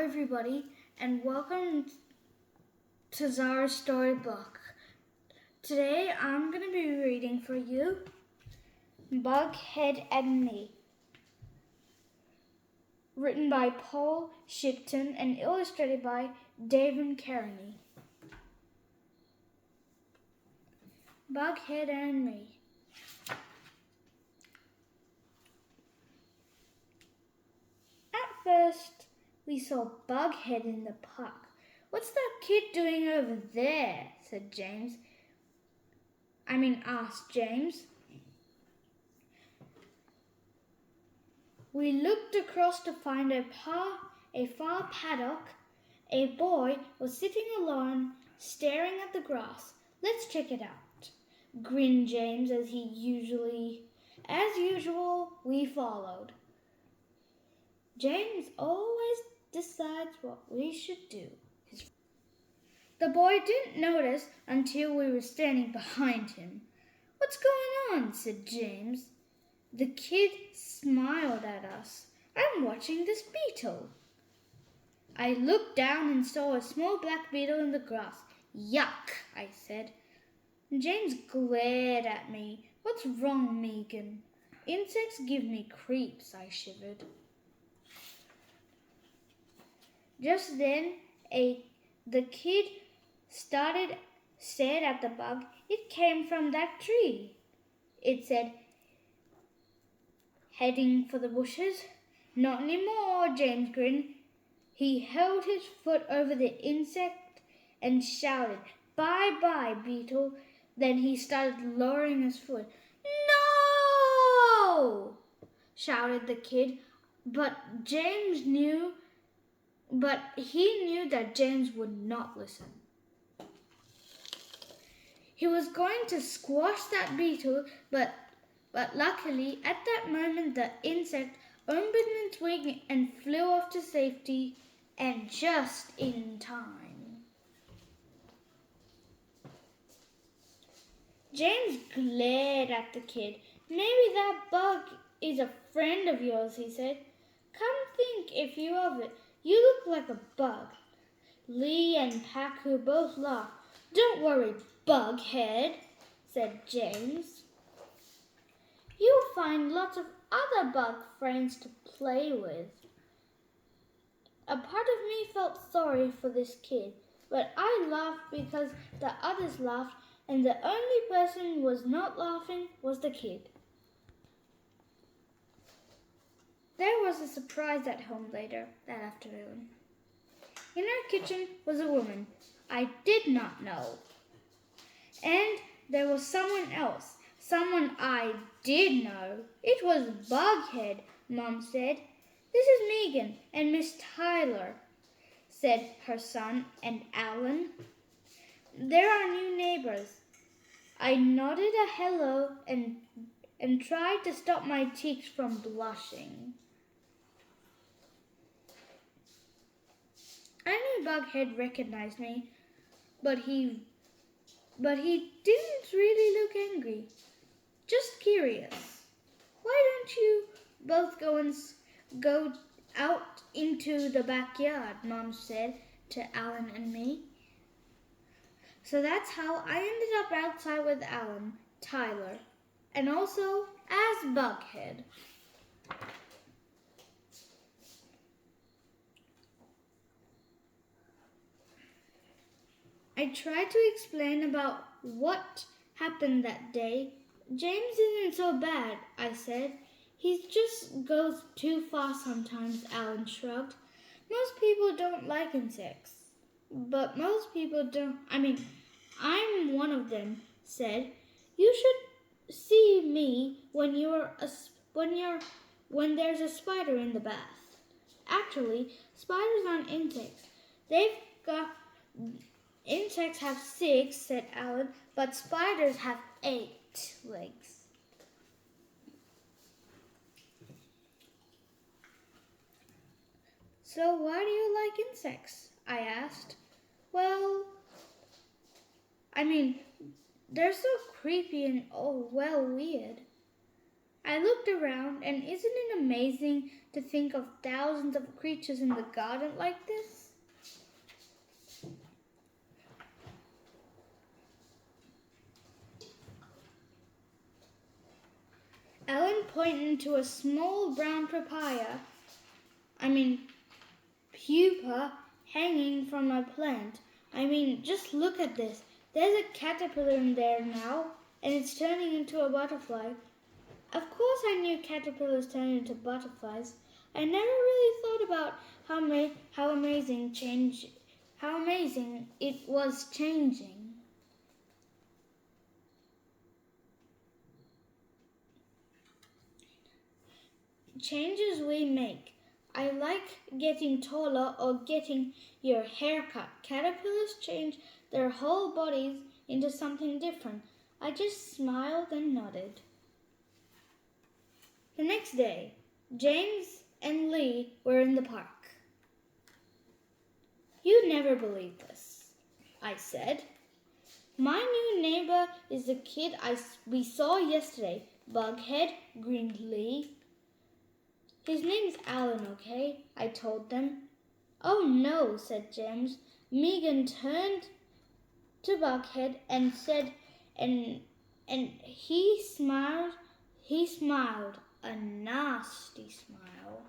everybody, and welcome to Zara's Storybook. Today, I'm going to be reading for you Bughead and Me, written by Paul Shipton and illustrated by David Carney. Bughead and Me. At first, we saw Bughead in the park. "What's that kid doing over there?" asked James. We looked across to find a far paddock. A boy was sitting alone, staring at the grass. "Let's check it out," grinned James as usual, we followed. James always decides what we should do. The boy didn't notice until we were standing behind him. "What's going on?" said James. The kid smiled at us. "I'm watching this beetle." I looked down and saw a small black beetle in the grass. "Yuck," I said. James glared at me. "What's wrong, Megan?" "Insects give me creeps," I shivered. Just then, the kid stared at the bug. "It came from that tree," it said, heading for the bushes. "Not anymore," James grinned. He held his foot over the insect and shouted, "Bye-bye, beetle." Then he started lowering his foot. "No!" shouted the kid, but he knew that James would not listen. He was going to squash that beetle, but luckily, at that moment, the insect opened its wing and flew off to safety, and just in time. James glared at the kid. "Maybe that bug is a friend of yours," he said. "Come think if you of it. You look like a bug." Lee and Paku both laughed. "Don't worry, Bughead," said James. "You'll find lots of other bug friends to play with." A part of me felt sorry for this kid, but I laughed because the others laughed, and the only person who was not laughing was the kid. There was a surprise at home later that afternoon. In our kitchen was a woman I did not know. And there was someone else, someone I did know. It was Bughead, Mom said. "This is Megan and Miss Tyler," said her son and Alan. "They're our new neighbors." I nodded a hello and tried to stop my cheeks from blushing. I knew Bughead recognized me, but he didn't really look angry. Just curious. "Why don't you both go out into the backyard?" Mom said to Alan and me. So that's how I ended up outside with Alan, Tyler, and also as Bughead. I tried to explain about what happened that day. "James isn't so bad," I said. "He just goes too far sometimes," Alan shrugged. "Most people don't like insects." "But most people don't, I'm one of them," said. "You should see me when there's a spider in the bath." Actually, spiders aren't insects. Insects have 6, said Alan, but spiders have 8 legs. "So why do you like insects?" I asked. "Well, they're so creepy and weird." I looked around, and isn't it amazing to think of thousands of creatures in the garden like this? Alan pointed to a small brown pupa hanging from a plant. Just look at this. There's a caterpillar in there now, and it's turning into a butterfly. Of course I knew caterpillars turn into butterflies. I never really thought about how amazing it was changing. Changes we make. I like getting taller or getting your hair cut. Caterpillars change their whole bodies into something different. I just smiled and nodded. The next day, James and Lee were in the park. "You'd never believe this," I said. "My new neighbor is the kid we saw yesterday. Bughead," grinned Lee. "His name's Alan, okay?" I told them. "Oh no," said James. Megan turned to Bughead and said, and he smiled, a nasty smile.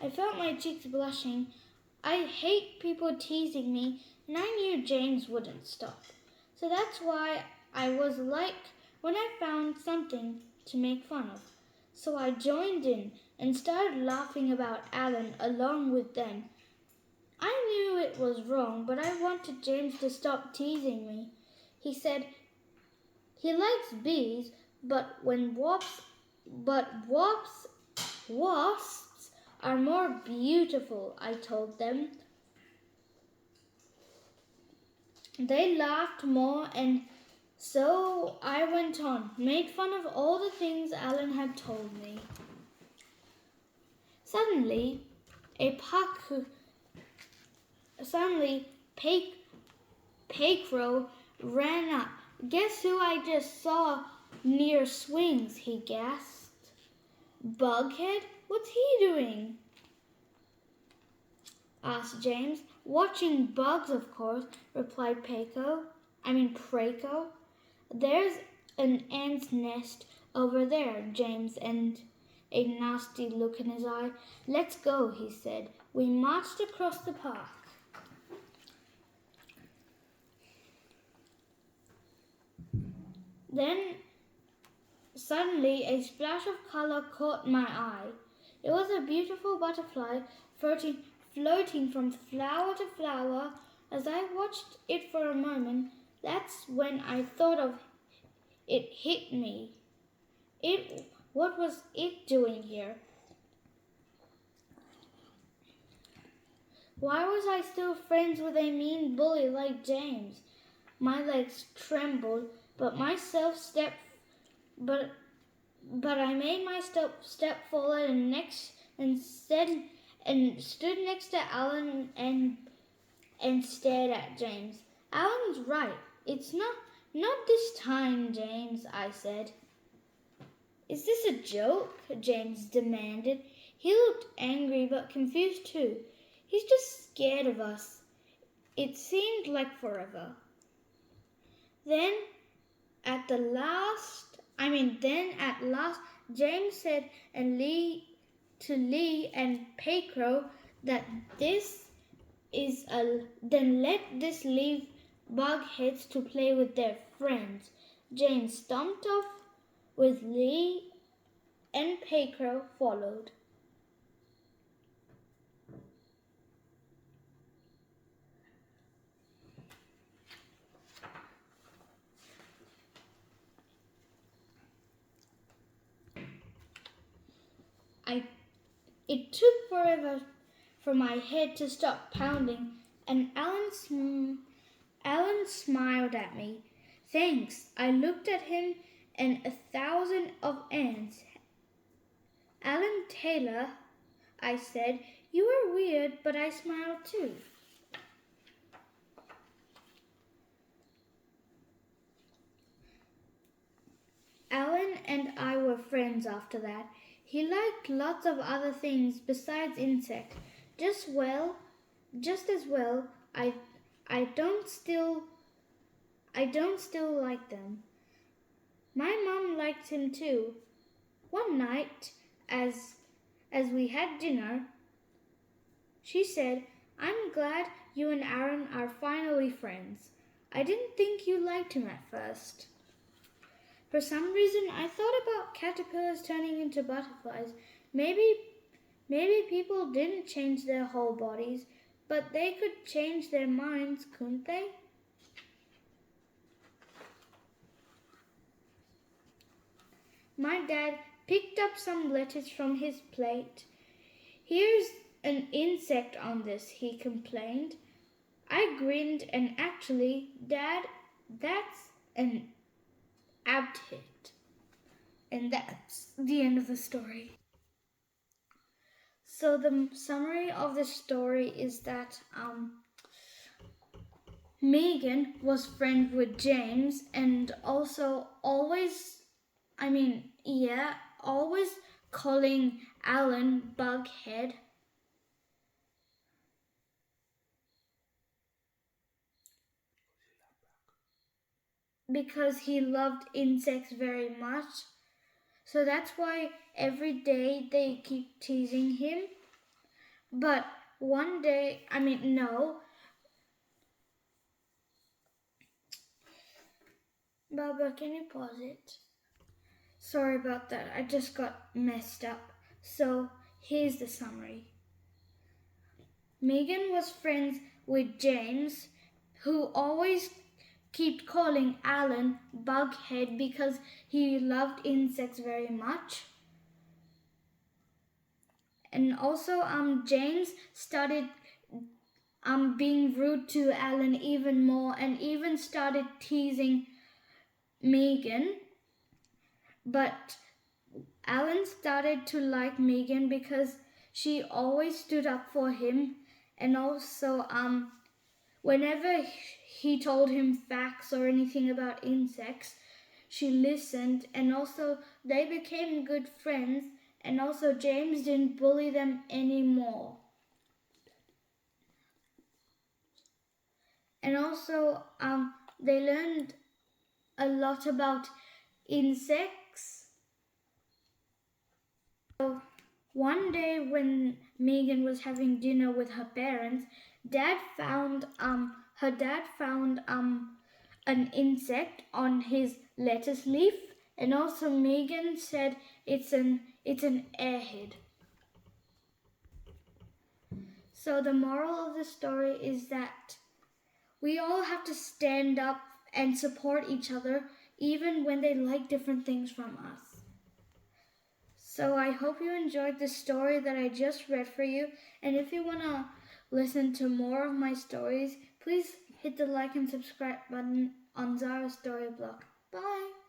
I felt my cheeks blushing. I hate people teasing me, and I knew James wouldn't stop. So that's why I was like when I found something to make fun of. So I joined in and started laughing about Alan along with them. I knew it was wrong, but I wanted James to stop teasing me. He said he likes bees, but wasps are more beautiful, I told them. They laughed more, and so I went on, made fun of all the things Alan had told me. Suddenly, Pacro ran up. "Guess who I just saw near swings?" he gasped. "Bughead? What's he doing?" asked James. "Watching bugs, of course," replied Praco. "There's an ant's nest over there, James, and a nasty look in his eye. "Let's go," he said. We marched across the park. Then suddenly a splash of color caught my eye. It was a beautiful butterfly floating from flower to flower. As I watched it for a moment, that's when I thought of it hit me. What was it doing here? Why was I still friends with a mean bully like James? My legs trembled, but I made myself step forward and stood next to Alan and stared at James. "Alan's right. It's not this time, James," I said. "Is this a joke?" James demanded. He looked angry but confused too. "He's just scared of us." It seemed like forever. Then at last, James said to Lee and Pacro that then let this leave Bugheads to play with their friends. James stomped off with Lee, and Pacro followed. It took forever for my head to stop pounding, and Alan smiled at me. "Thanks." I looked at him, and 1,000 of ants Alan Taylor, I said. You are weird, but I smiled too. Alan and I were friends after that. He liked lots of other things besides insects. Just as well, I don't still like them. My mum liked him too. One night, as we had dinner, she said, "I'm glad you and Aaron are finally friends. I didn't think you liked him at first." For some reason, I thought about caterpillars turning into butterflies. Maybe people didn't change their whole bodies, but they could change their minds, couldn't they? My dad picked up some lettuce from his plate. "Here's an insect on this," he complained. I grinned and actually, Dad, that's an ant hit. And that's the end of the story. So the summary of the story is that Megan was friends with James and also always calling Alan Bughead. Because he loved insects very much. So that's why every day they keep teasing him. But one day, Baba, can you pause it? Sorry about that, I just got messed up. So here's the summary. Megan was friends with James, who always kept calling Alan Bughead because he loved insects very much. And also James started being rude to Alan even more and even started teasing Megan. But Alan started to like Megan because she always stood up for him, and also whenever he told him facts or anything about insects, she listened, and also they became good friends, and also James didn't bully them anymore. And also they learned a lot about insects. So one day when Megan was having dinner with her parents, her dad found an insect on his lettuce leaf, and also Megan said it's an airhead. So the moral of the story is that we all have to stand up and support each other even when they like different things from us. So I hope you enjoyed the story that I just read for you, and if you want to listen to more of my stories, please hit the like and subscribe button on Zara Storyblock. Bye!